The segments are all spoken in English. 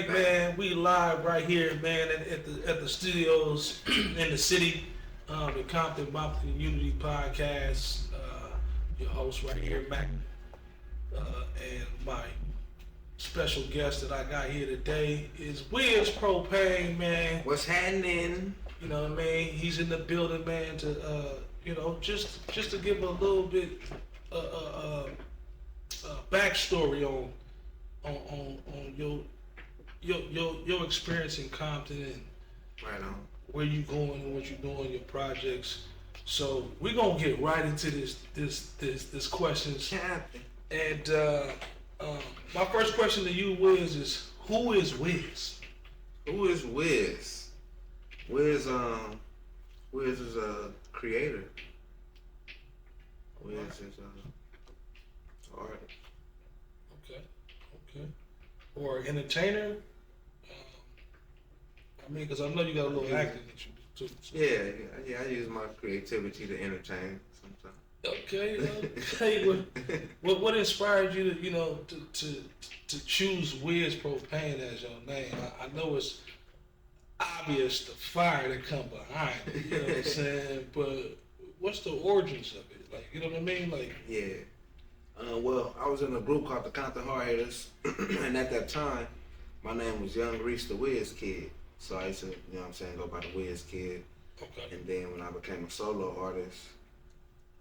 right, man. We live right here, man, at the studios in the city. The Compton Bompton Unity Podcast. Your host right here, Mac, and my special guest that I got here today is Wyz Propane, man. What's happening? You know what I mean? He's in the building, man. To just to give a little bit backstory on your experience in Compton and right on where you going and what you doing, your projects. So we're gonna get right into this questions. Captain. And my first question to you, Wyz, is who is Wyz? Who is Wyz? Wyz is a creator. Wyz is an artist. Okay. Or entertainer. I mean, because I know you got a little acting that you do too. So. Yeah. I use my creativity to entertain sometimes. Okay. What inspired you to choose Wiz Propane as your name? I know it's obvious the fire that come behind it. You know what I'm saying? But what's the origins of it? Like, you know what I mean? Like, yeah. Well, I was in a group called the Compton Bompton, and at that time, my name was Young Reese the Wiz Kid. So I used to, go by the Wiz Kid. Okay. And then when I became a solo artist,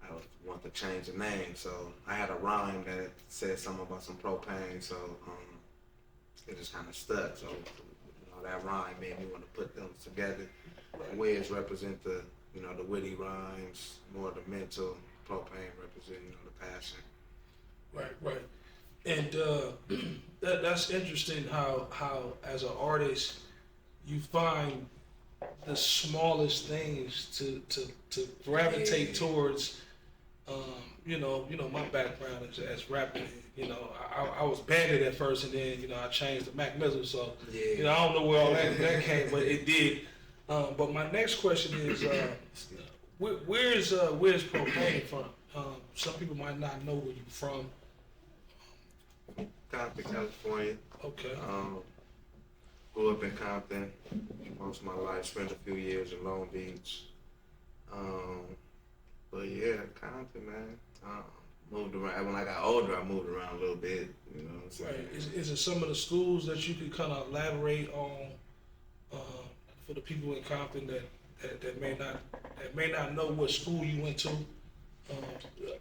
I wanted to change the name. So I had a rhyme that said something about some propane. So it just kind of stuck. So that rhyme made me want to put them together. Right. Wiz represent the witty rhymes, more the mental. Propane represent the passion. Right. And that's interesting how as an artist you find the smallest things to gravitate towards. My background is as rapping. I was banded at first, and then I changed to Mac Mizzle. So I don't know where all that came, but it did. But my next question is, where's Wyz Propane from? Some people might not know where you're from. Compton, California. Okay. Grew up in Compton most of my life. Spent a few years in Long Beach. But yeah, Compton, man. Moved around. When I got older, I moved around a little bit. You know what I'm saying? Right. Is it some of the schools that you could kind of elaborate on for the people in Compton that may not know what school you went to?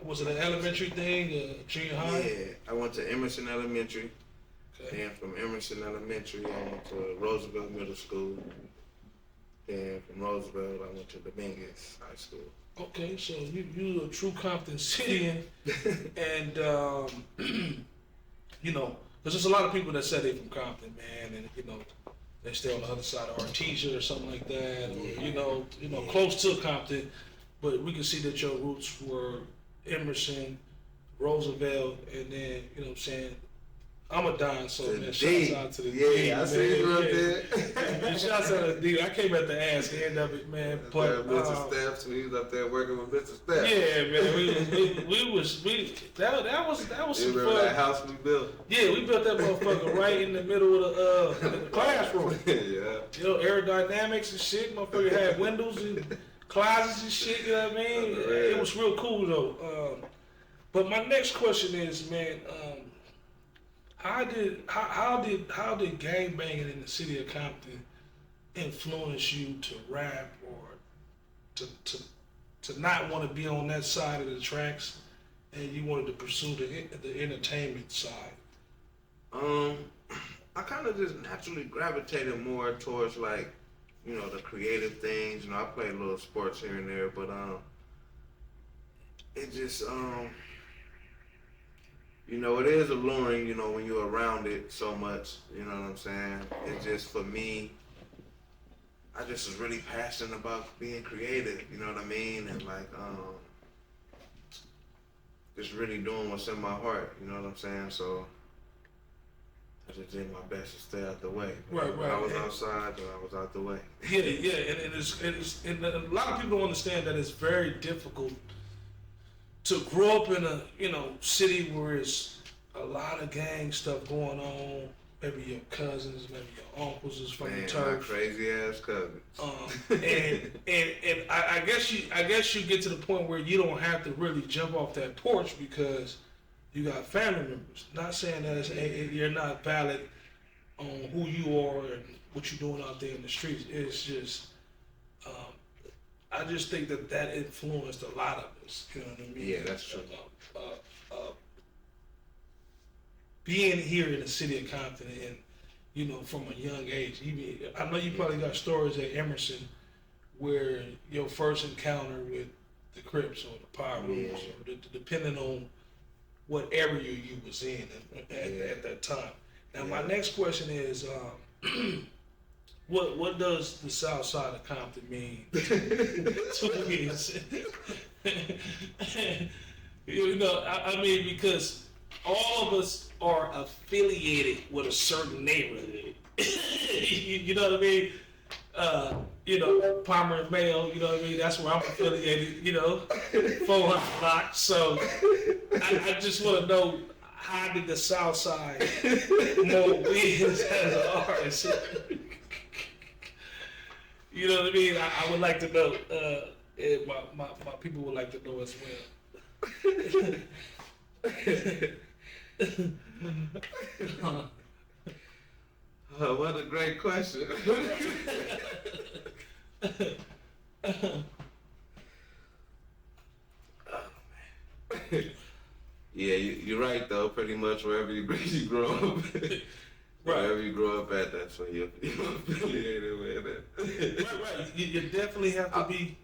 Was it an elementary thing, junior high? Yeah, I went to Emerson Elementary. Okay. Then from Emerson Elementary, I went to Roosevelt Middle School. Then from Roosevelt, I went to Dominguez High School. Okay, so you a true Compton citizen, and because there's a lot of people that say they from Compton, man, and they stay on the other side of Artesia or something like that, or close to Compton. But we can see that your roots were Emerson, Roosevelt, and then, I'm a Don, so man, shouts out to the D. Yeah, I see you up there. Shouts out to the D. I came at the ass end of it, man. But Mr. Steps, we was up there working with Mr. Steps. Yeah, man. That was some fun. That house we built? Yeah, we built that motherfucker right in the middle of the classroom. Yeah. Aerodynamics and shit. Motherfucker had windows and closets and shit, you know what I mean? It was real cool though. But my next question is, man, how did gangbanging in the city of Compton influence you to rap or to not want to be on that side of the tracks and you wanted to pursue the entertainment side? I kind of just naturally gravitated more towards the creative things. I play a little sports here and there, but it just it is alluring, when you're around it so much, you know what I'm saying? It just, for me, I just was really passionate about being creative, you know what I mean? And just really doing what's in my heart, you know what I'm saying? So I just did my best to stay out the way. Right. When I was outside, but I was out the way. Yeah, and a lot of people don't understand that it's very difficult to grow up in a city where it's a lot of gang stuff going on, maybe your cousins, maybe your uncles is from the My turf. crazy ass cousins. And I guess you get to the point where you don't have to really jump off that porch because you got family members. Not saying that you're not valid on who you are and what you're doing out there in the streets. It's just, I just think that influenced a lot of us. You know what I mean? Yeah, that's true. Being here in the city of Compton and, you know, from a young age, I know you probably got stories at Emerson where your first encounter with the Crips or the Power Rangers, or depending on what area you was in at that time. Now, my next question is, what does the South Side of Compton mean to me? You know, I mean, because all of us are affiliated with a certain neighborhood. You know what I mean? You know, Palmer and Mayo, you know what I mean? That's where I'm affiliated, you know, 400 blocks. So I just want to know, how did the South Side know Wiz as an artist? You know what I mean? I would like to know, and my people would like to know as well. What a great question. Yeah, you're right though. Pretty much wherever you grow up, wherever you grow up at, that's what you're affiliated with it. Right. You definitely have to be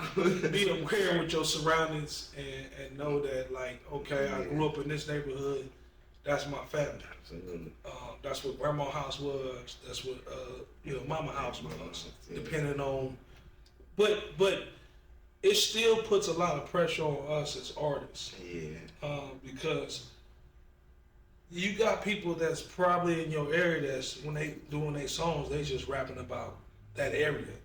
aware with your surroundings and know that, like, okay, I grew up in this neighborhood. That's my family. Absolutely. That's what grandma's house was. That's what you know, mama's house was. Depending on, but it still puts a lot of pressure on us as artists. Yeah. Because you got people that's probably in your area that's, when they doing their songs, they just rapping about that area.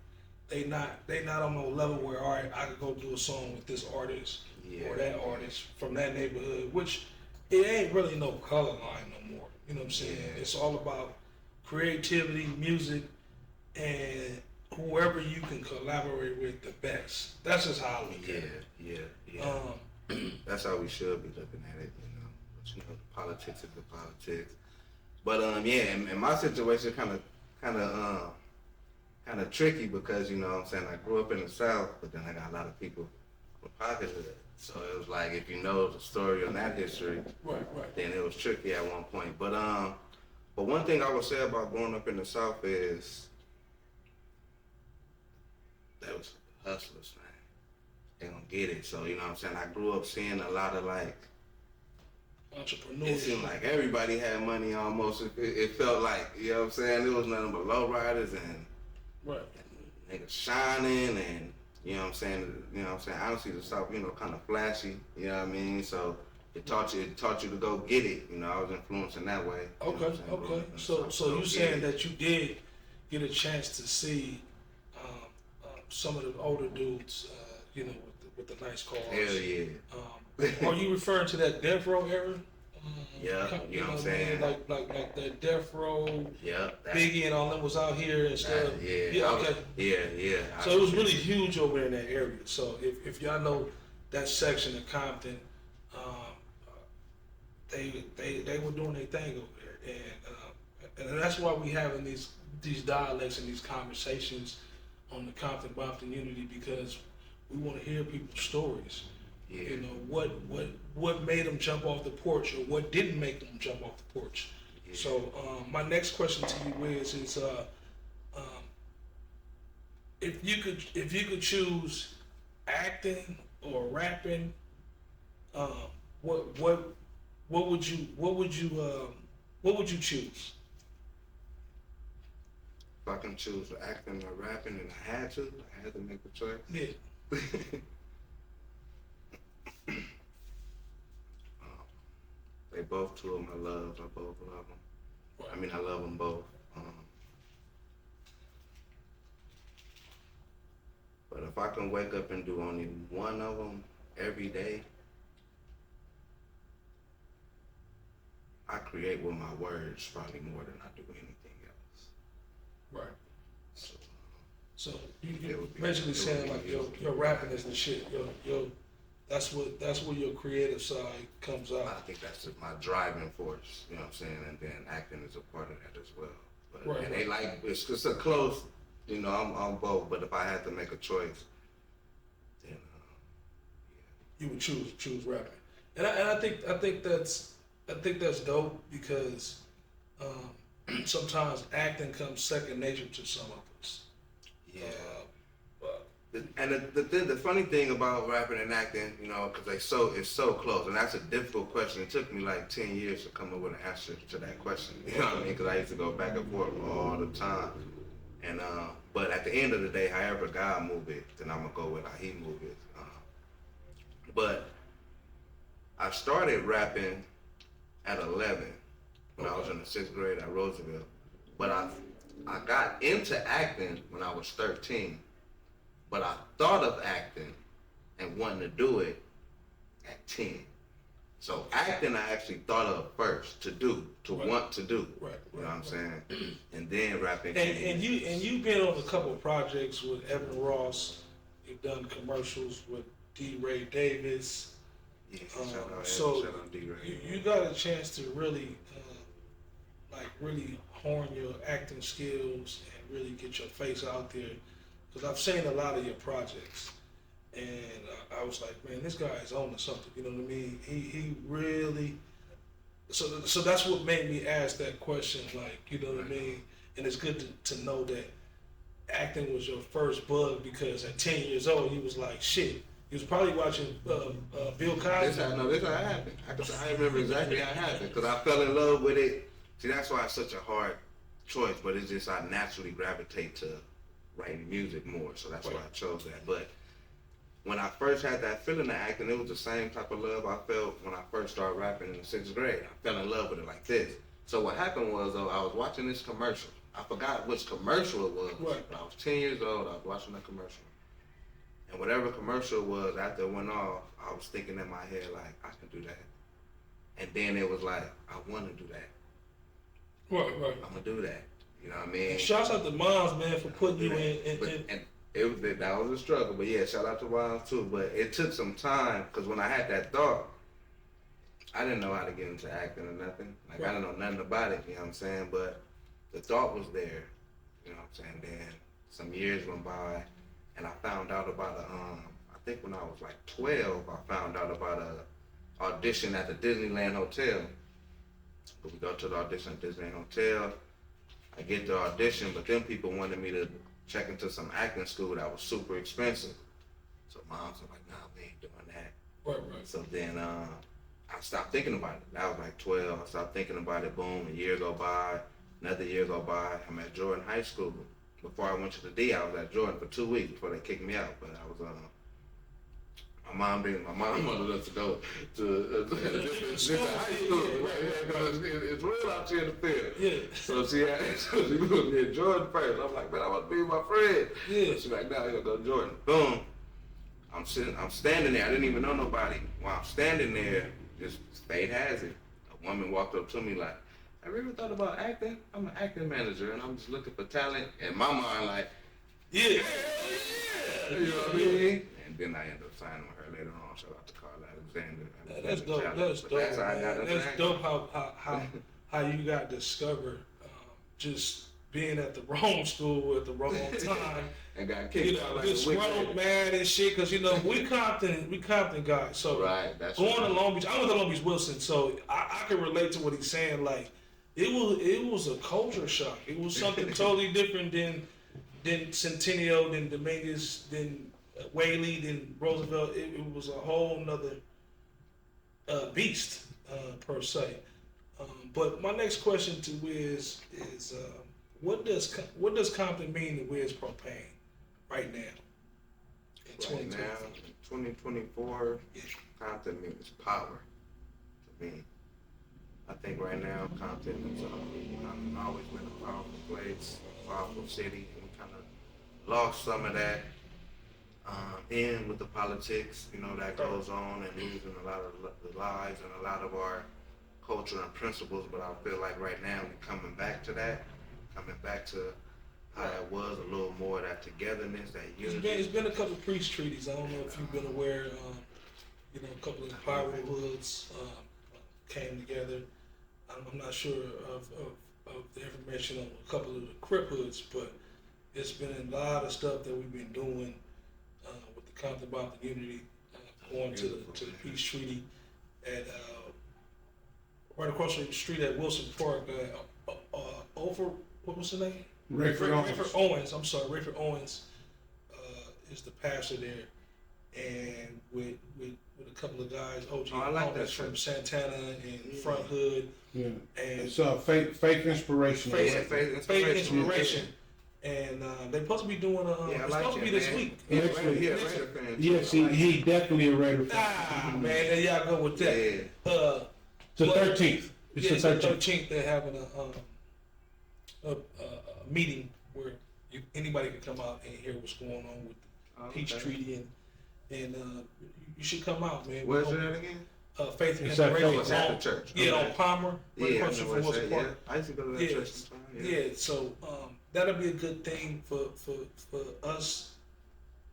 They not on no level where, all right, I could go do a song with this artist or that artist from that neighborhood, which it ain't really no color line no more. You know what I'm saying? Yeah. It's all about creativity, music, and whoever you can collaborate with the best. That's just how I look at it. Yeah. That's how we should be looking at it, you know. But, you know, the politics is the politics. But yeah, in my situation, kind of tricky because, you know what I'm saying, I grew up in the South, but then I got a lot of people from pocket hood. So it was like, if you know the story on that history, right, then it was tricky at one point. But one thing I would say about growing up in the South is that was hustlers, man. They don't get it. So, you know what I'm saying? I grew up seeing a lot of, like, entrepreneurs. it seemed like everybody had money almost. It felt like, you know what I'm saying? There was nothing but lowriders and niggas shining and, you know what I'm saying? Honestly, the South, you know, kind of flashy, you know what I mean? So it taught you to go get it. You know, I was influenced in that way. Okay. So you saying that you did get a chance to see some of the older dudes, you know, with the nice cars. Hell yeah. Are you referring to that Death Row era? Yeah, you know what I'm saying? Like that Death Row, yeah, Biggie and all them was out here and stuff. Okay. Yeah. So it was really huge over in that area. So if y'all know that section of Compton, they were doing their thing over there, and that's why we having these dialects and these conversations on the Compton Bompton Unity, because we want to hear people's stories. Yeah. You know, what made them jump off the porch, or what didn't make them jump off the porch. Yeah. So my next question to you, Wiz, is if you could choose acting or rapping, what would you choose? If I can choose acting or rapping, and I had to make the choice. Yeah. They both two of my loves. I both love them. Right. I mean, I love them both. But if I can wake up and do only one of them every day, I create with my words probably more than I do anything else. Right. So, So you basically saying like your rapping is the shit. Your that's where your creative side comes I out. think that's just my driving force, you know what I'm saying? And then acting is a part of that as well. But, Right, and right. they like, it's a close, you know, I'm both, but if I had to make a choice, then, You would choose rapping, and I think that's dope because sometimes acting comes second nature to some of us. yeah. But And the funny thing about rapping and acting, you know, because it's so close, and that's a difficult question. It took me like 10 years to come up with an answer to that question. You know what I mean? Because I used to go back and forth all the time. And but at the end of the day, however God move it, then I'm gonna go with how He move it. But I started rapping at 11 when I was in the 6th grade at Roosevelt. But I got into acting when I was 13. But I thought of acting and wanting to do it at 10. So acting I actually thought of first to want to do. Right. You know what I'm saying? And then rapping. And you've been on a couple of projects with Evan Ross. You've done commercials with D. Ray Davis. Yeah, shout out D-Ray. You got a chance to really really hone your acting skills and really get your face out there. Because I've seen a lot of your projects, and I was like, man, this guy is on to something. You know what I mean? He really. So that's what made me ask that question. Like, you know what I mean? And it's good to know that acting was your first bug because at 10 years old, he was like, shit. He was probably watching Bill Cosby. This how it happened. I remember exactly how it happened because I fell in love with it. See, that's why it's such a hard choice, but it's just I naturally gravitate to writing music more, so that's why I chose that. But when I first had that feeling of acting, it was the same type of love I felt when I first started rapping in the 6th grade. I fell in love with it like this. So what happened was, though, I was watching this commercial. I forgot which commercial it was, but I was 10 years old, I was watching that commercial. And whatever commercial it was, after it went off, I was thinking in my head, like, I can do that. And then it was like, I want to do that. Right. I'm going to do that. You know what I mean? And shouts out to moms, man, for putting you in. And that was a struggle, but yeah, shout out to moms too. But it took some time because when I had that thought, I didn't know how to get into acting or nothing. Like I didn't know nothing about it. You know what I'm saying? But the thought was there. You know what I'm saying? Then some years went by, and I found out about I think when I was like 12, I found out about a audition at the Disneyland Hotel. But we go to the audition at Disneyland Hotel. I get the audition, but then people wanted me to check into some acting school that was super expensive. So moms were like, nah, we ain't doing that. Right. So then I stopped thinking about it. I was like 12. I stopped thinking about it. Boom, a year go by, another year go by. I'm at Jordan High School. Before I went to the D, I was at Jordan for 2 weeks before they kicked me out. But I was my mom wanted us to go to high school. It's real out here in the field. Yeah. So she moved me to Jordan first. I'm like, man, I want to be with my friend. Yeah. She's like, nah, you gotta go to Jordan. Boom. I'm standing there. I didn't even know nobody. While I'm standing there, just fate has it. A woman walked up to me like, have you ever thought about acting? I'm an acting manager and I'm just looking for talent. In my mind, like, yeah. You know what I mean? And then I ended up signing with her later on. Shout out to Carl Alexander. That's dope. That's dope. That's how I got into That's dope how you got discovered just being at the wrong school at the wrong time. And got kicked out like this road man and shit, because we Compton guys. So that's going to Long Beach, I went to Long Beach Wilson, so I can relate to what he's saying. Like it was a culture shock. It was something totally different than Centennial, than Dominguez, than Whaley, than Roosevelt. It was a whole nother beast per se. But my next question to Wiz is, what does Compton mean to Wiz Propane right now? Right now, in 2024, Compton means power to me. I think right now Compton is always been a powerful place, a powerful city, and we kind of lost some of that in with the politics, that goes on, and losing a lot of the lives and a lot of our culture and principles, but I feel like right now we're coming back to how it was, a little more of that togetherness, that unity. It's been a couple of peace treaties. I don't know if you've been aware. A couple of pyro hoods came together. I'm not sure of the information on a couple of the Crip hoods, but it's been a lot of stuff that we've been doing with the Compton Bompton Unity, going to the peace treaty at right across the street at Wilson Park. Over what was the name? Rayford Owens. I'm sorry, Rayford Owens is the pastor there, and with a couple of guys, OG that's from Santana and Front Hood. Yeah. And it's faith inspiration. Faith inspiration. And they're supposed to be doing it's supposed to be this week. Yes, he definitely a Raider fan. Man, there y'all go with that. Yeah. The 13th. It's the 13th. They're having a meeting where anybody can come out and hear what's going on with the Peach Treaty, and you should come out, man. Where's that again? Faith and Inspiration. It's at the church. Yeah, on Palmer. Yeah, I used to go to that church. Yeah, so that'll be a good thing for us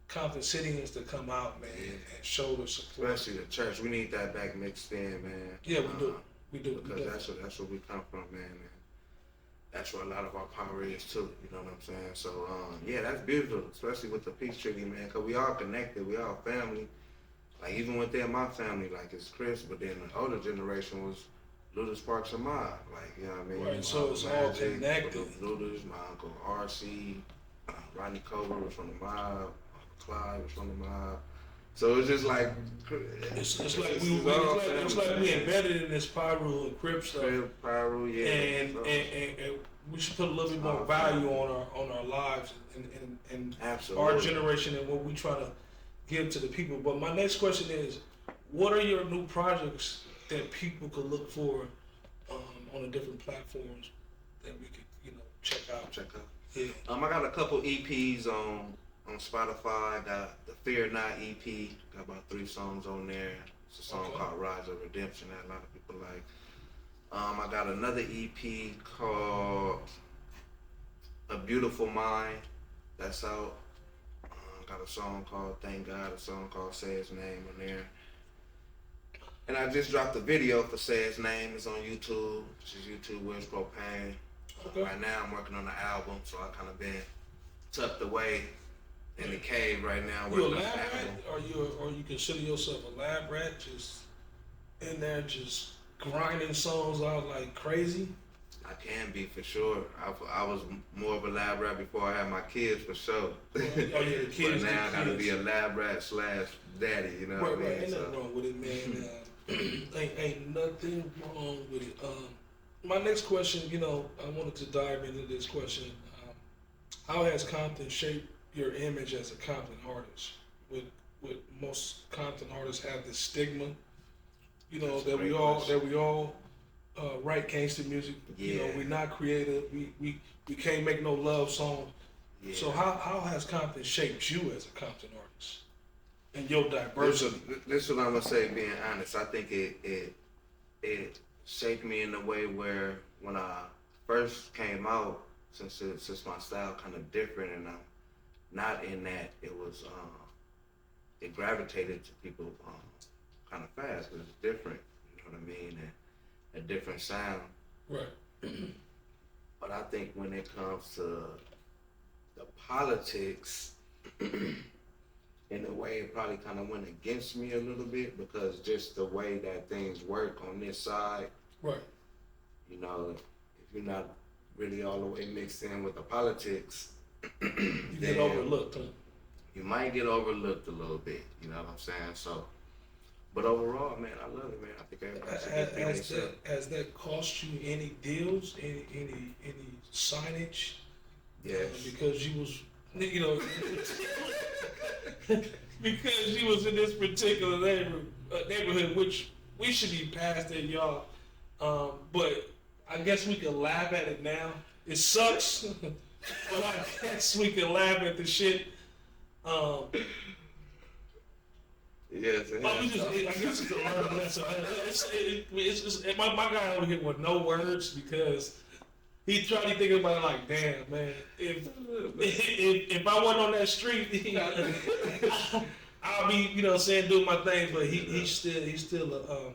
Compton Cityans to come out, man, and show the support. Especially the church. We need that back mixed in, man. Yeah, we do. We do. Because that's where we come from, man. And that's where a lot of our power is too. You know what I'm saying? So yeah, that's beautiful, especially with the peace treaty, man. Cause we all connected. We all family. Like even within my family, like it's Chris, but then the older generation was Luda Sparks and Mob. Like, you know what I mean? Right, so it's all connected. Luda's, my uncle RC, Rodney Cobra was from the Mob, Clyde was from the Mob. So it's just like it's like we embedded in this Pyro and Crip stuff. Pyro, yeah. And we should put a little bit more value on our lives and our generation and what we try to give to the people. But my next question is, what are your new projects that people could look for on the different platforms that we could, check out? Yeah. I got a couple EPs on Spotify. I got the Fear Not EP. Got about 3 songs on there. It's a song called Rise of Redemption that a lot of people like. I got another EP called A Beautiful Mind that's out. Got a song called Thank God, a song called Say His Name on there. And I just dropped a video for Say His Name. It's on YouTube. Which is YouTube Wiz Propane. Right now I'm working on the album, so I kind of been tucked away in the cave right now. You a lab rat? Or you consider yourself a lab rat, just in there just grinding songs out like crazy? I can be for sure. I was more of a lab rat before I had my kids for sure. The kids. But now I gotta be a lab rat / daddy. You know what I mean? Ain't nothing wrong with it, man. Ain't nothing wrong with it. My next question, I wanted to dive into this question. How has Compton shaped your image as a Compton artist? With most Compton artists have this stigma, that we all write gangster music. Yeah. We're not creative. We can't make no love song. Yeah. So how has Compton shaped you as a Compton artist and your diversity? This is what I'm gonna say. Being honest, I think it shaped me in a way where when I first came out, since my style kind of different, and I'm not in that it was it gravitated to people kind of fast because it's different. You know what I mean? And a different sound. Right. But I think when it comes to the politics, in a way it probably kind of went against me a little bit because just the way that things work on this side. Right. If you're not really all the way mixed in with the politics, you get overlooked. Huh? You might get overlooked a little bit. You know what I'm saying? So. But overall, man, I love it, man. I think everybody should has that cost you any deals, any signage? Yes. Because you was, because you was in this particular neighborhood, which we should be past that, y'all. But I guess we can laugh at it now. It sucks, but I guess we can laugh at the shit. Yes, it But we has. just, I guess it's a learning lesson. My guy over here with no words because he tried to think about it like, damn, man, if I wasn't on that street, I'll be, saying, doing my thing. But he's still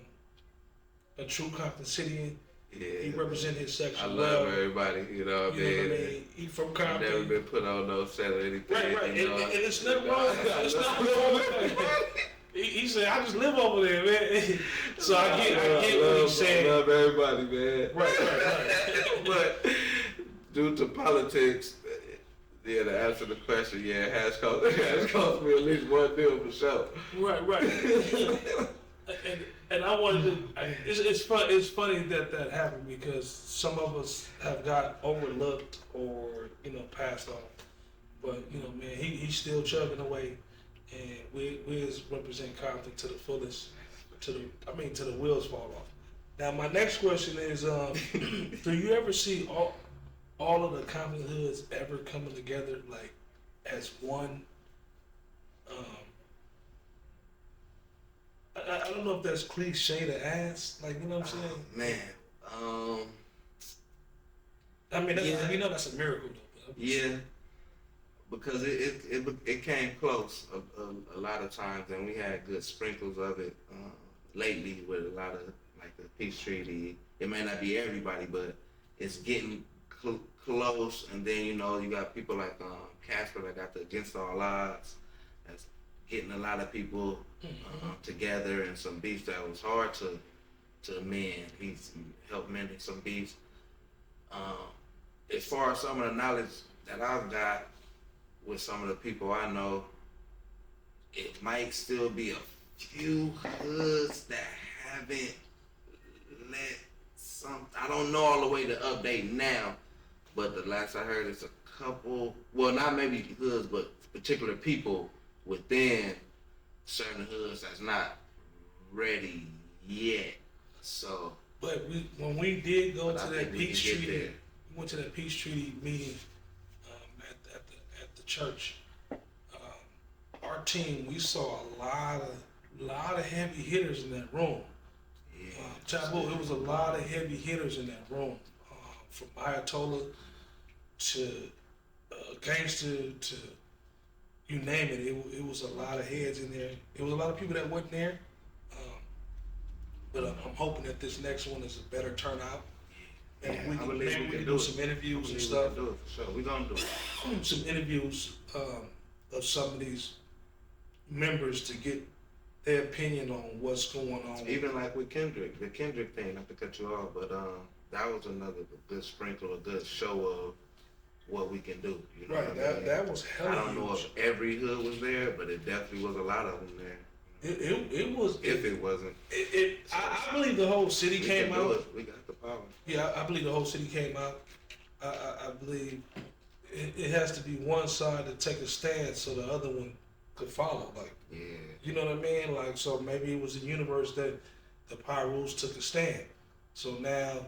a true Compton Cityan. Yeah, He represents his section. I love everybody, you know what I mean? He from I've Compton. never been put on no set or anything. Right. You know? And it's nothing wrong with that. It's nothing wrong with that. He said, I just live over there, man. So I get what he's saying. I love everybody, man. Right. But due to politics, yeah, to answer the question, yeah, it has cost me at least one deal for sure. Right. And I wanted to. It's funny that happened because some of us have got overlooked or passed off. But man, he's still chugging away, and Wiz represent Compton to the fullest. To the wheels fall off. Now my next question is, do you ever see all of the Compton hoods ever coming together like as one? I don't know if that's cliche to ask, like, you know what I'm saying? Man, I mean, yeah. we know that's a miracle, though. Yeah, because it came close a lot of times, and we had good sprinkles of it lately with a lot of like the peace treaty. It may not be everybody, but it's getting close. And then you got people like Casper that got the Against All Odds. That's getting a lot of people together, and some beefs that was hard to mend. He's helped mending some beefs. As far as some of the knowledge that I've got with some of the people I know, it might still be a few hoods that haven't let some. I don't know all the way to update now, but the last I heard, it's a couple. Well, not maybe hoods, but particular people within certain hoods that's not ready yet. So, but when we did go to that peace treaty, there. we went to that peace treaty meeting at the church. Our team, we saw a lot of heavy hitters in that room. Yeah, Chapo, it was a lot of heavy hitters in that room, from Ayatollah to gangster to you name it. It was a lot of heads in there. It was a lot of people that wasn't there. But I'm hoping that this next one is a better turnout. And yeah, we can do some interviews and stuff. We can do it for sure. We're gonna do it. Some interviews of some of these members to get their opinion on what's going on. Even like with Kendrick, the Kendrick thing, not to cut you off, but that was another good sprinkle, a good show of what we can do. You know Right, what I mean? that was hella I don't know huge. if every hood was there, but it definitely was a lot of them there. It was. If it wasn't, I believe the whole city we came can do out. it. We got the power. Yeah, I believe the whole city came out. I believe it has to be one side to take a stand so the other one could follow. Like, Yeah. you know what I mean? Like, so maybe it was the universe that the Power Rules took a stand. So now,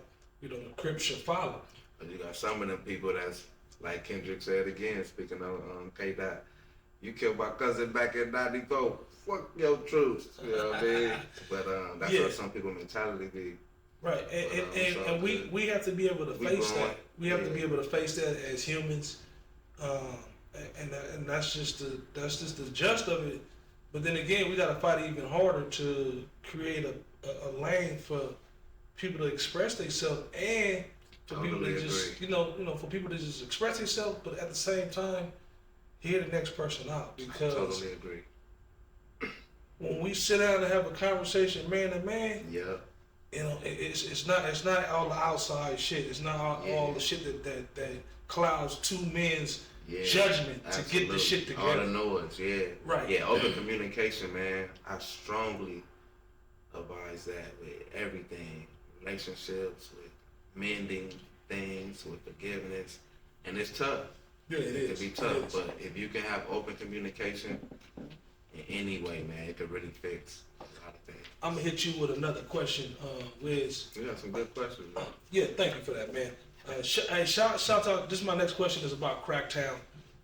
the Crips should follow. But you got some of them people that's like Kendrick said again, speaking of K-Dot, you killed my cousin back in '94. Fuck your truth. You know what I mean? But that's what some people mentality be. Right, and we have to be able to face that. We have to be able to face that as humans, and that's just the gist of it. But then again, we got to fight even harder to create a lane for people to express themselves, and for people to just for people to just express themselves, but at the same time, hear the next person out. Because I totally agree. when we sit down and have a conversation, man to man, Yeah. it's not all the outside shit. It's not all the shit that clouds two men's judgment to get the shit together. All the noise, yeah. Right. Yeah, open communication, man. I strongly advise that with everything. Relationships, with mending things, with forgiveness. And it's tough. Yeah, It can be tough, but if you can have open communication in any way, man, it could really fix a lot of things. I'm gonna hit you with another question, Wiz. You got some good questions, man. Yeah, thank you for that, man. Hey, shout out. This is my next question is about Cracktown.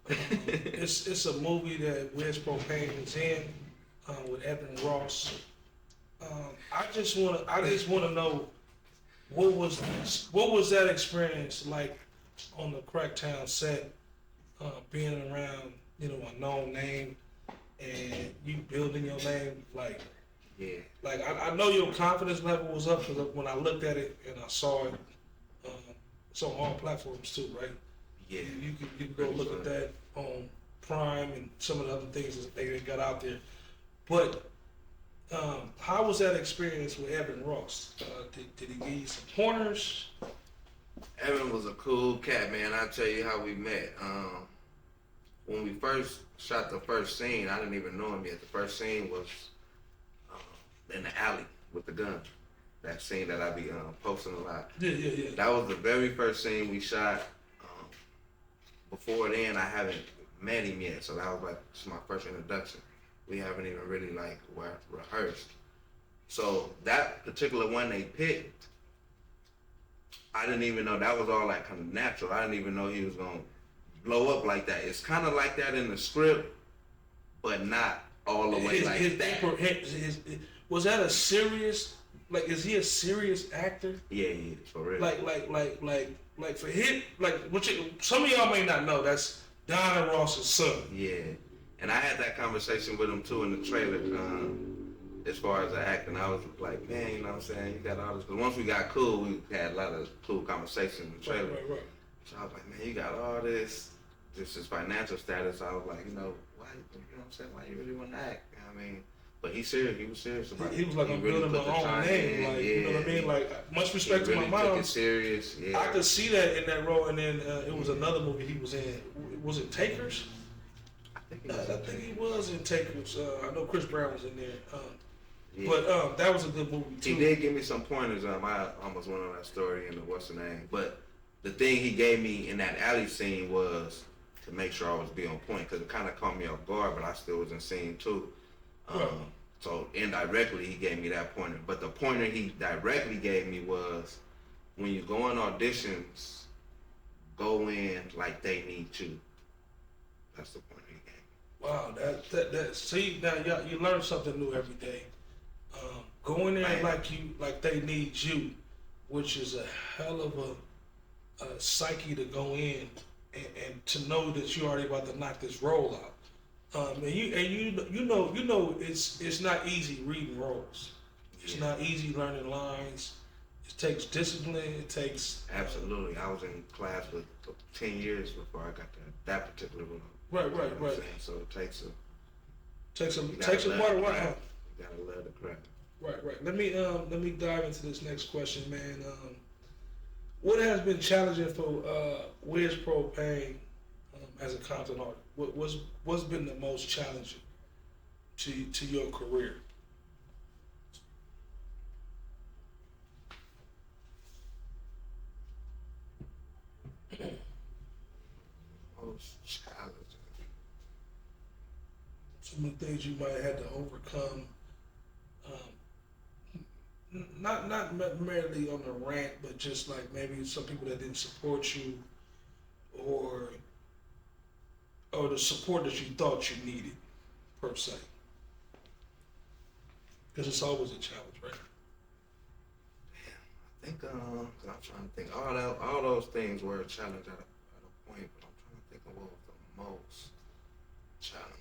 It's a movie that Wyz Propane is in. with Evan Ross. I just wanna know what was that experience like on the Cracktown set, being around a known name and you building your name like. Yeah. Like I know your confidence level was up because when I looked at it and I saw it, it's on all platforms too, right? Yeah. You can go look at that on Prime and some of the other things that they got out there. But how was that experience with Evan Ross? Did he give you some pointers? Evan was a cool cat, man. I'll tell you how we met. When we first shot the first scene, I didn't even know him yet. The first scene was in the alley with the gun. That scene that I be posting a lot. Yeah. That was the very first scene we shot. Before then, I haven't met him yet, so that was like just my first introduction. We haven't even really like rehearsed. So that particular one they picked, I didn't even know that was all like kind of natural. I didn't even know he was gonna blow up like that. It's kind of like that in the script, but not all the way like that. Was that a serious? Like, is he a serious actor? Yeah, for real. Like for him, some of y'all may not know, that's Don Ross's son. Yeah, and I had that conversation with him too in the trailer. As far as the acting, I was like, man, you know what I'm saying? You got all this. But once we got cool, we had a lot of cool conversations in the trailer. Right. So I was like, man, you got all this. This is financial status. I was like, why? You know what I'm saying? Why you really want to act? I mean. But he's serious. He was serious about it. He was like, I'm building my own name. Like, you know what I mean? Like, much respect to my mom. Took it serious. Yeah. I could see that in that role. And then it was another movie he was in. Was it Takers? I think he was in Takers. I know Chris Brown was in there. Yeah. But that was a good movie too. He did give me some pointers. I almost went on that story in the what's the name. But the thing he gave me in that alley scene was to make sure I was be on point because it kind of caught me off guard, but I still was in scene too. So indirectly he gave me that pointer. But the pointer he directly gave me was when you go in auditions, go in like they need you. That's the pointer he gave me. Wow, that see now you learn something new every day. Go in there like they need you, which is a hell of a psyche to go in and to know that you're already about to knock this role out. And you know it's not easy reading roles. It's not easy learning lines. It takes discipline. It takes absolutely. I was in class for 10 years before I got that particular role. Right. So it takes a quite a while. You gotta love the craft. Right. Let me dive into this next question, man. What has been challenging for Wiz Propane as a Compton artist? What's been the most challenging to your career? Most challenging. Some of the things you might have had to overcome. Not merely on the rant, but just like maybe some people that didn't support you, or the support that you thought you needed, per se. Because it's always a challenge, right? I think I'm trying to think. All those things were a challenge at a point, but I'm trying to think of what was the most challenging.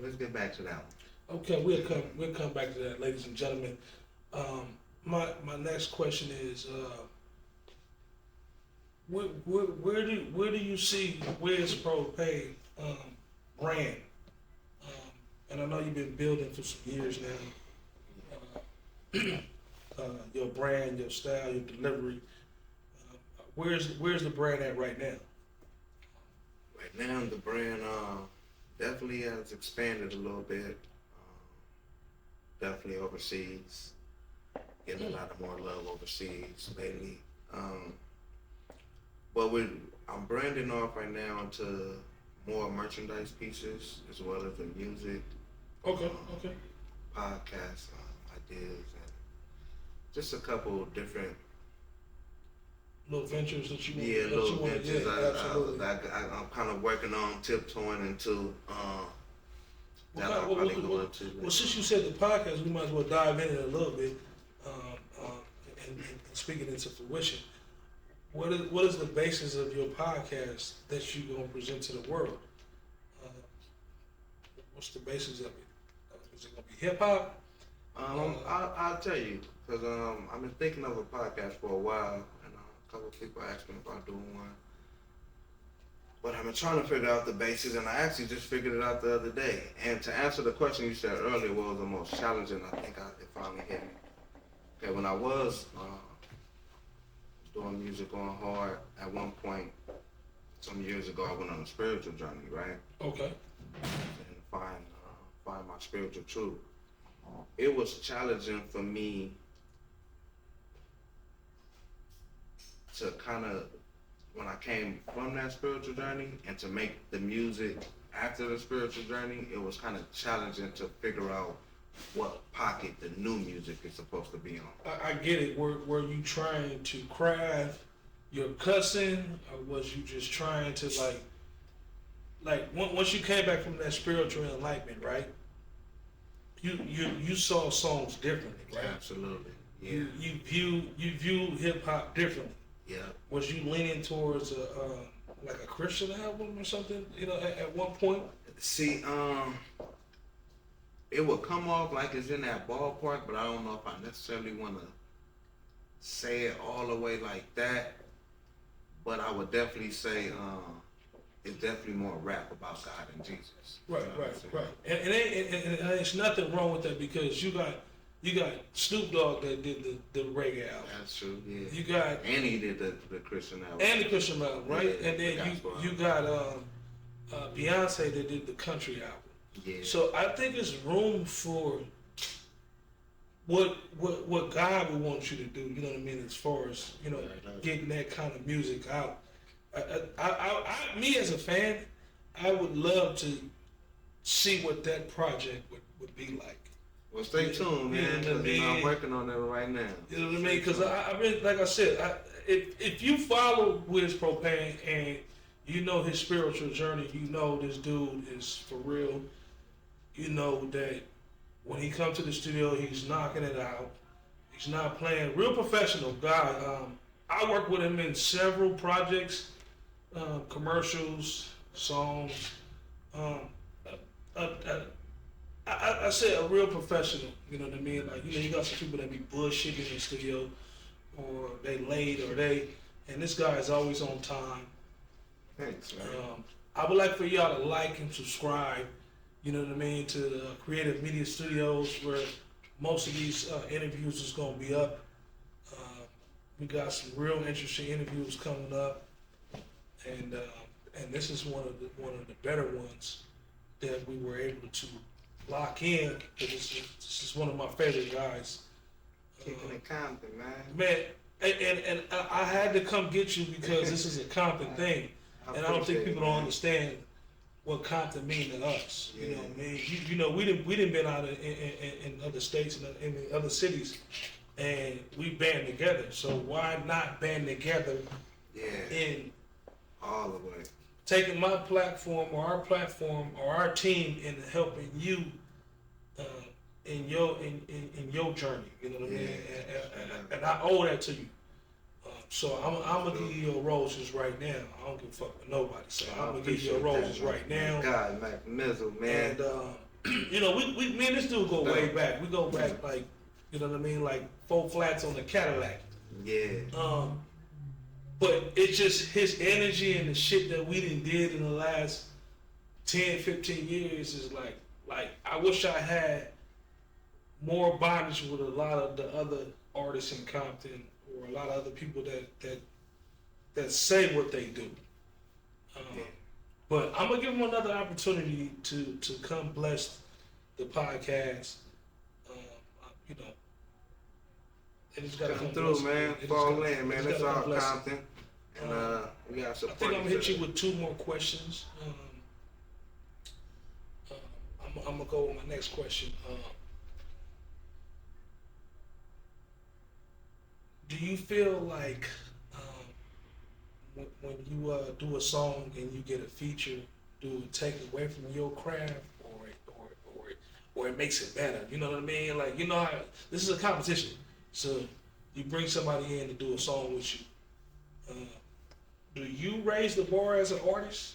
Let's get back to that one. Okay, we'll come back to that, ladies and gentlemen. My next question is, where do you see Wiz Propane brand? And I know you've been building for some years now. Your brand, your style, your delivery. Where's the brand at right now? Right now, the brand definitely has expanded a little bit. Definitely overseas. Getting a lot of more love overseas lately. But I'm branding off right now into more merchandise pieces as well as the music. Okay. Podcast is, and just a couple different little ventures that you want. Yeah, that little you want, ventures. yeah, absolutely. I'm kind of working on tiptoeing into. That I'll well, probably go into. Well, since you said the podcast, we might as well dive in it a little bit, and speaking into fruition. What is the basis of your podcast that you're gonna present to the world? What's the basis of it? Is it gonna be hip hop? I'll tell you, because I've been thinking of a podcast for a while, and a couple of people asked me about doing one. But I've been trying to figure out the basis, and I actually just figured it out the other day. And to answer the question you said earlier, what was the most challenging, I think it finally hit me. Okay, when I was doing music going hard, at one point, some years ago, I went on a spiritual journey, right? Okay. And find my spiritual truth. It was challenging for me to kind of, when I came from that spiritual journey and to make the music after the spiritual journey, it was kind of challenging to figure out what pocket the new music is supposed to be on. I get it. Were you trying to craft your cussing, or was you just trying to like once you came back from that spiritual enlightenment, right? You saw songs differently, right? Absolutely. Yeah. You view hip hop differently. Yeah. Was you leaning towards like a Christian album or something? You know, at one point. See, it would come off like it's in that ballpark, but I don't know if I necessarily want to say it all the way like that. But I would definitely say it's definitely more rap about God and Jesus. Right. And there's nothing wrong with that, because you got Snoop Dogg that did the reggae album. That's true. Yeah. You got and he did the Christian album. And the Christian album, right? Yeah, and then you got Beyonce that did the country album. Yeah. So I think there's room for what God would want you to do. You know what I mean? As far as getting that kind of music out. Me as a fan, I would love to see what that project would be like. Well, stay tuned, man. I'm working on it right now. You know what I mean? Because I've been, like I said, if you follow Wiz Propane and you know his spiritual journey, you know this dude is for real. You know that when he comes to the studio, he's knocking it out. He's not playing. Real professional guy. I work with him in several projects, commercials, songs. I say a real professional, you know what I mean? Like, you got some people that be bullshitting in the studio, or they late, and this guy is always on time. Thanks, man. I would like for y'all to like and subscribe, you know what I mean, to the Creative Media Studios, where most of these interviews is going to be up. We got some real interesting interviews coming up, and this is one of the better ones that we were able to lock in, because this is one of my favorite guys. Kicking in Compton, man. Man, and I had to come get you because this is a Compton thing, and I don't think people don't understand what Compton means to us. Yeah. You know what I mean? You know, we didn't been out in other states and in other cities, and we band together. So why not band together? Yeah. In all the way. Taking my platform or our team in helping you in your journey, you know what I mean? And I owe that to you. So I'm gonna give you your roses right now. I don't give a fuck with nobody. So I'm gonna give you your roses right now. God, Mac Mizzle, man. And you know, we me and this dude go way back. We go back like, you know what I mean, like 4 flats on the Cadillac. Yeah. But it's just his energy and the shit that we did in the last 10, 15 years is like I wish I had more bondage with a lot of the other artists in Compton, or a lot of other people that say what they do. But I'm gonna give him another opportunity to come bless the podcast. You know, and it's gotta come through, man. Fall in, man. It's all Compton. And we got support. I think I'm gonna hit you with 2 more questions. I'm gonna go with my next question. do you feel like when you do a song and you get a feature, do it take away from your craft or it makes it better? You know what I mean? Like, you know how this is a competition, so you bring somebody in to do a song with you. Do you raise the bar as an artist?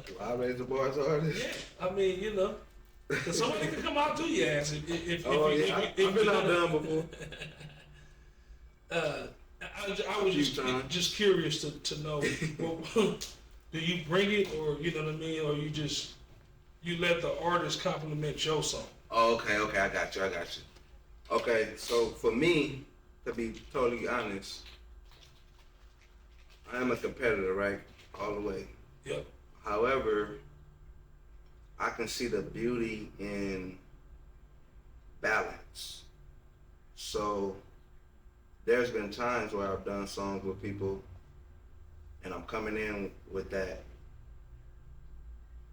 Do I raise the bar as an artist? Yeah, I mean, you know, because somebody can come out to your ass if I've been outdone before. I was just curious to know, well, do you bring it, or you know what I mean, or you let the artist compliment your song? Oh, okay, I got you. Okay, so for me, to be totally honest, I am a competitor, right? All the way. Yep. However, I can see the beauty in balance. So there's been times where I've done songs with people and I'm coming in with that,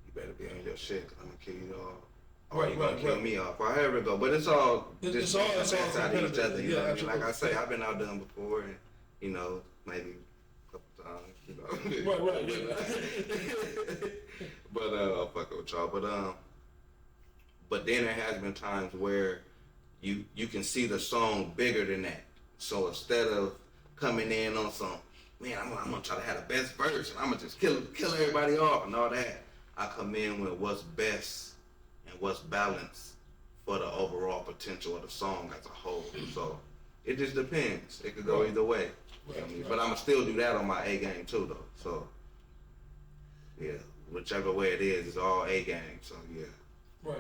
you better be on your shit because I'm going to kill you all. Or you're going to kill me off. Or however it go. But it's all just outside of each other. You know what I mean? Like I say, I've been outdone before and, you know, maybe a couple times, you know. Right. But I'll fuck with y'all. But then there has been times where you can see the song bigger than that. So instead of coming in on some, man, I'm gonna try to have the best verse and I'm gonna just kill everybody off and all that, I come in with what's best and what's balanced for the overall potential of the song as a whole. So it just depends. It could go either way. You know what I mean? But I'm gonna still do that on my A game too, though. So yeah, whichever way it is, it's all A game. So yeah. Right.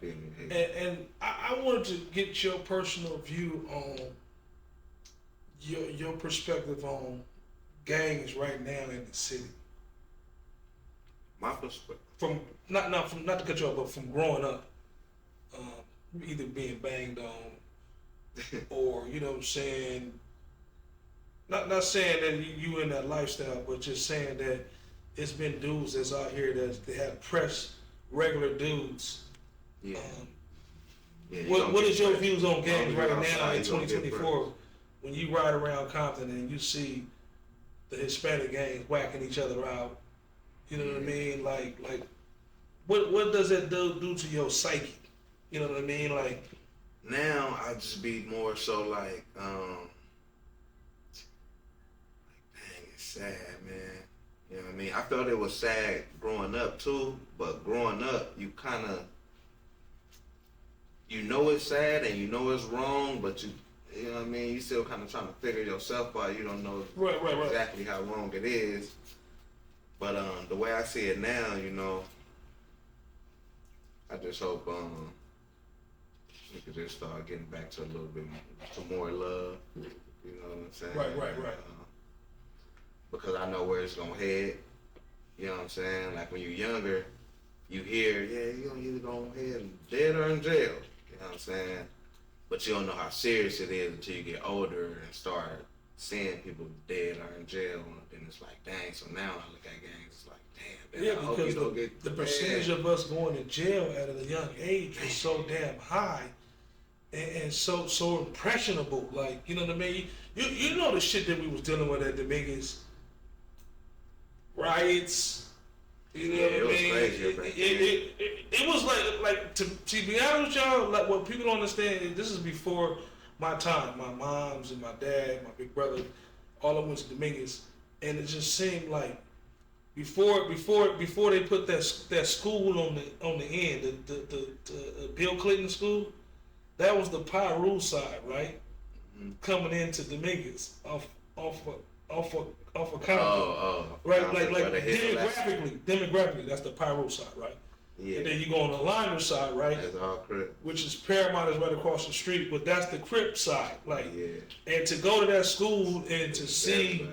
Yeah. And I wanted to get your personal view on your perspective on gangs right now in the city. My perspective. From not to cut you off, but from growing up, either being banged on, or you know what I'm saying. Not saying that you in that lifestyle, but just saying that it's been dudes that's out here that have pressed regular dudes. Yeah. What is your views on gangs right now in 2024? When you ride around Compton and you see the Hispanic gangs whacking each other out, you know what I mean? Like, what does that do to your psyche? You know what I mean? Like, now I just be more so like, dang, it's sad, man. You know what I mean? I felt it was sad growing up too, but growing up, you kind of, you know it's sad and you know it's wrong, but you know what I mean? You still kind of trying to figure yourself out. You don't know exactly how wrong it is. But the way I see it now, you know, I just hope we could just start getting back to a little bit more love. You know what I'm saying? Right. Because I know where it's gonna head. You know what I'm saying? Like when you're younger, you hear, yeah, you're gonna either go ahead and dead or in jail. You know what I'm saying? But you don't know how serious it is until you get older and start seeing people dead or in jail. And then it's like, dang, so now I look at gangs, it's like, damn, man, I hope you don't get the percentage of us going to jail at a young age is so damn high and so impressionable. Like, you know what I mean? You know the shit that we was dealing with at the biggest riots. You know what I mean? It was like to be honest with y'all, like what people don't understand, this is before my time. My mom's and my dad, my big brother, all of them went to Dominguez, and it just seemed like before they put that school on the end, the Bill Clinton school, that was the Pyru side, right? Mm-hmm. Coming into Dominguez off of Compton. Right, like demographically, that's the Pyro side, right? Yeah. And then you go on the Liner side, right? That's all Crip. Which is Paramount is right across the street, but that's the Crip side, like. Yeah. And to go to that school and to see,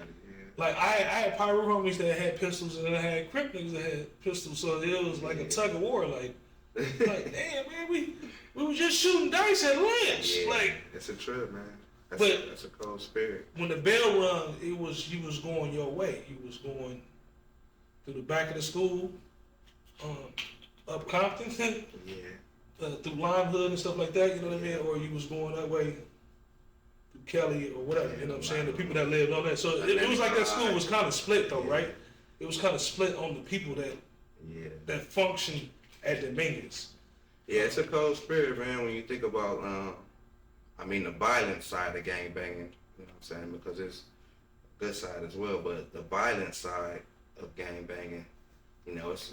like I had Pyro homies that had pistols and then I had Crip niggas that had pistols, so it was like a tug of war, like damn man, we were just shooting dice at lunch, like. It's a trip, man. That's a cold spirit. When the bell rung, you was going your way. You was going through the back of the school, up Compton, through Lime Hood and stuff like that. You know what I mean? Or you was going that way through Kelly or whatever, you know what I'm saying? The people that lived on that. So it was like that school was kind of split though, right? It was kind of split on the people that function at Dominguez. Yeah, it's a cold spirit, man, when you think about, the violent side of gangbanging, you know what I'm saying? Because it's a good side as well, but the violent side of gangbanging, you know, it's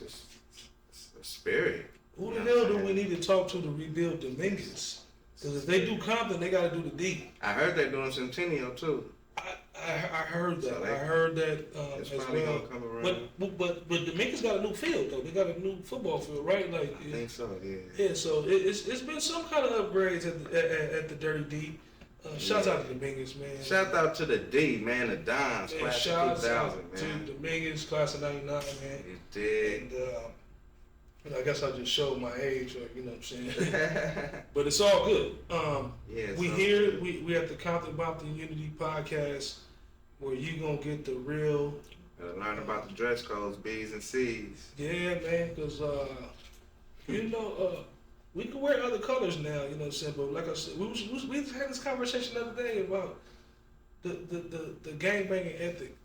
a spirit. Who the hell do we need to talk to rebuild Dominguez? Because if they do Compton, they got to do the D. I heard they're doing Centennial too. I heard that. So I heard that it's as probably well. gonna come around. But Dominguez got a new field though. They got a new football field, right? Like I think so. Yeah. Yeah. So it's been some kind of upgrades at the Dirty D. Shouts out to Dominguez, man. Shout out to the D, man. The Dimes, class of 2000, out man. to Dominguez, class of '99, man. You did. And I guess I just showed my age, or you know what I'm saying. But it's all good. We here. We at the Compton Bompton Unity Podcast, where you gonna get the real. Learn about the dress codes, B's and C's. Yeah, man. Because we can wear other colors now. You know what I'm saying. But like I said, we had this conversation the other day about the gangbanging ethic.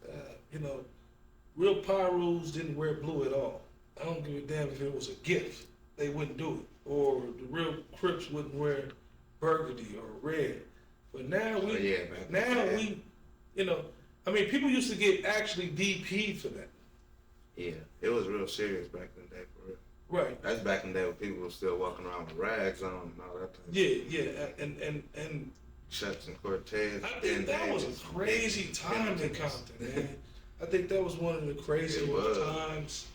Real Pyros didn't wear blue at all. I don't give a damn if it was a gift. They wouldn't do it. Or the real Crips wouldn't wear burgundy or red. But now people used to get actually DP'd for that. Yeah, it was real serious back in the day, for real. Right. That's back in the day when people were still walking around with rags on and all that. And Chucks and Cortez. I think that was a crazy time in Compton, man. I think that was one of the craziest times.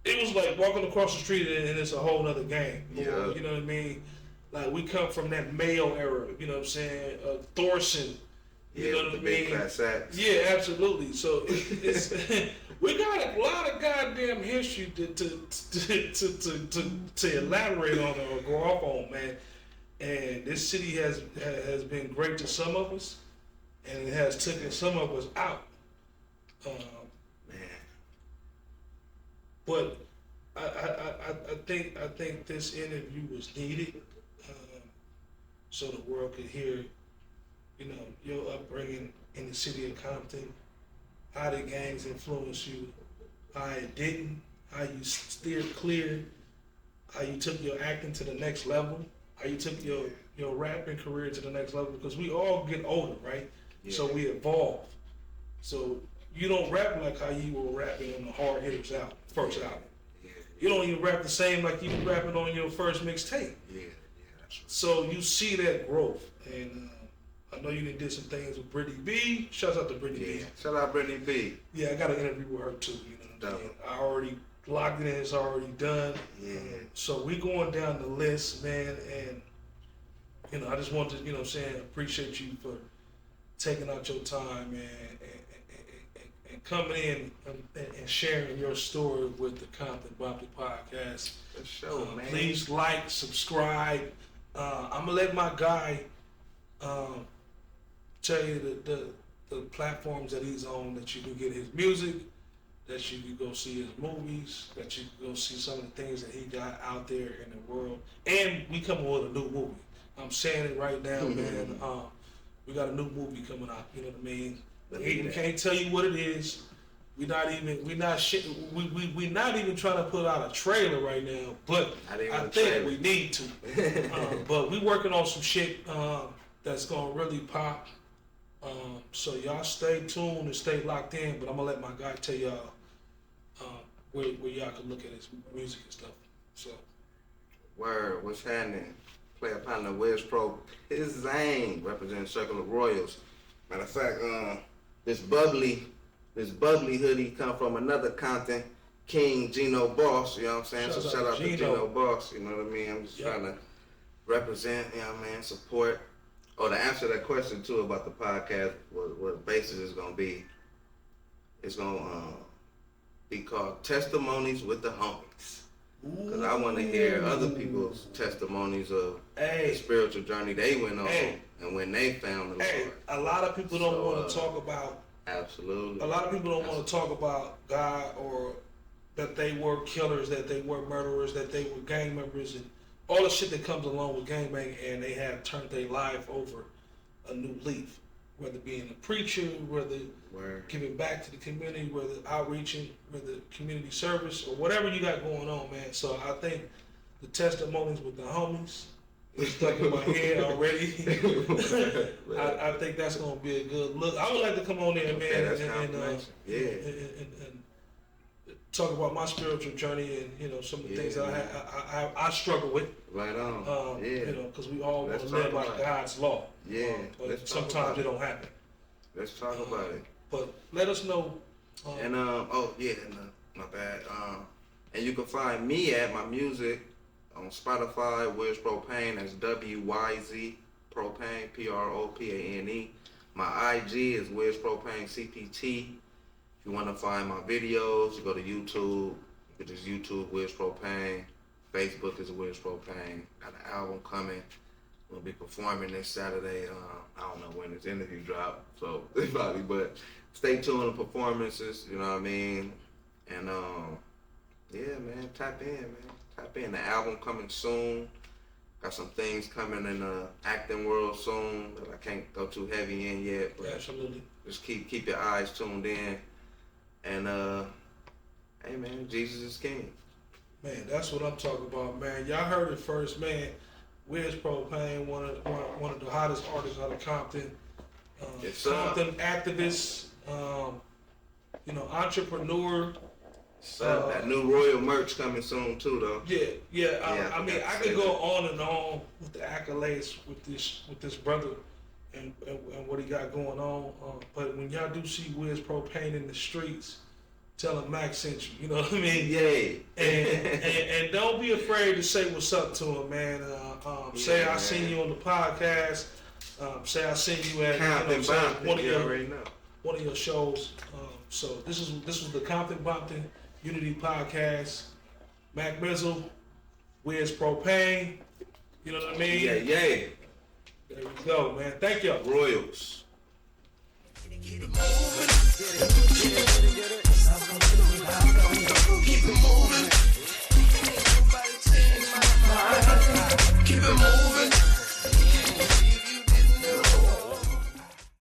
It was like walking across the street and it's a whole nother game. Yeah. You know what I mean? Like we come from that Mayo era, you know what I'm saying? Thorson. You know what I mean? Class X. Yeah, absolutely. So it's we got a lot of goddamn history to elaborate on or go off on, man. And this city has been great to some of us, and it has taken some of us out. But I think this interview was needed, so the world could hear, your upbringing in the city of Compton, how the gangs influenced you, how it didn't, how you steered clear, how you took your acting to the next level, how you took your rapping career to the next level, because we all get older, right? Yeah. So we evolve. So you don't rap like how you were rapping on the Hard Hitters first album. Yeah. You don't even rap the same like you were rapping on your first mixtape. Yeah, that's right. So you see that growth, and I know you did some things with Brittany B. Shouts out to Brittany B. Shout out Brittany B. Yeah, I got an interview with her too. You know what I'm saying? I already locked it in. It's already done. Yeah. So we going down the list, man, and I just wanted to, appreciate you for taking out your time, man, and coming in and sharing your story with the Compton Bompton Podcast. For sure, man. Please like, subscribe. I'm gonna let my guy tell you the platforms that he's on, that you can get his music, that you can go see his movies, that you can go see some of the things that he got out there in the world. And we coming with a new movie. I'm saying it right now, man. We got a new movie coming out. You know what I mean? We can't tell you what it is. We're not even trying to put out a trailer right now. But I think we need to. But we working on some shit that's gonna really pop. So y'all stay tuned and stay locked in. But I'm gonna let my guy tell y'all where y'all can look at his music and stuff. So, word, what's happening? Player partner Wyz Propane, his Zane representing Circle of Royals. Matter of fact, this bubbly hoodie come from another Compton King, Gino Boss. You know what I'm saying? So shout out to Gino Boss. You know what I mean? I'm just trying to represent. You know what I mean? Support. Oh, to answer that question too about the podcast, what the basis is gonna be? It's gonna be called Testimonies with the Homies. Because I want to hear other people's testimonies of the spiritual journey they went on and when they found the Lord. A lot of people don't want to talk about. Absolutely. A lot of people don't want to talk about God, or that they were killers, that they were murderers, that they were gang members, and all the shit that comes along with gangbanging, and they have turned their life over a new leaf. Whether being a preacher, whether giving back to the community, whether outreaching, whether community service, or whatever you got going on, man. So I think the testimonies with the homies is stuck in my head already. I think that's gonna be a good look. I would like to come on there, man, and talk about my spiritual journey and some of the things that I struggle with. Right on. Because we all want to live by God's law. Yeah. But sometimes it don't happen. Let's talk about it. But let us know. My bad. And you can find me at my music on Spotify, Wiz Propane. That's WYZ Propane, PROPANE. My IG is Wiz Propane CPT. If you want to find my videos, go to YouTube. It is YouTube Wiz Propane. Facebook is Wiz Propane. Got an album coming. We'll be performing this Saturday. I don't know when this interview drop, so probably, but stay tuned to performances. You know what I mean? And man, tap in. The album coming soon. Got some things coming in the acting world soon that I can't go too heavy in yet. But absolutely. Just keep your eyes tuned in. And hey man, Jesus is King. Man, that's what I'm talking about, man. Y'all heard it first, man. Wiz Propane, one of the hottest artists out of Compton. Compton activist, entrepreneur. That new Royal merch coming soon too, though. I mean, I could go on and on with the accolades with this brother and what he got going on. But when y'all do see Wiz Propane in the streets, tell him Max sent you. You know what I mean? Yay. And don't be afraid to say what's up to him, man. Say I seen you on the podcast. Say I seen you at one of your shows. So this was the Compton Bompton Unity Podcast. Mac Mizzle, Wiz Propane. You know what I mean? Yeah. There we go, man. Thank you. Royals. Get it.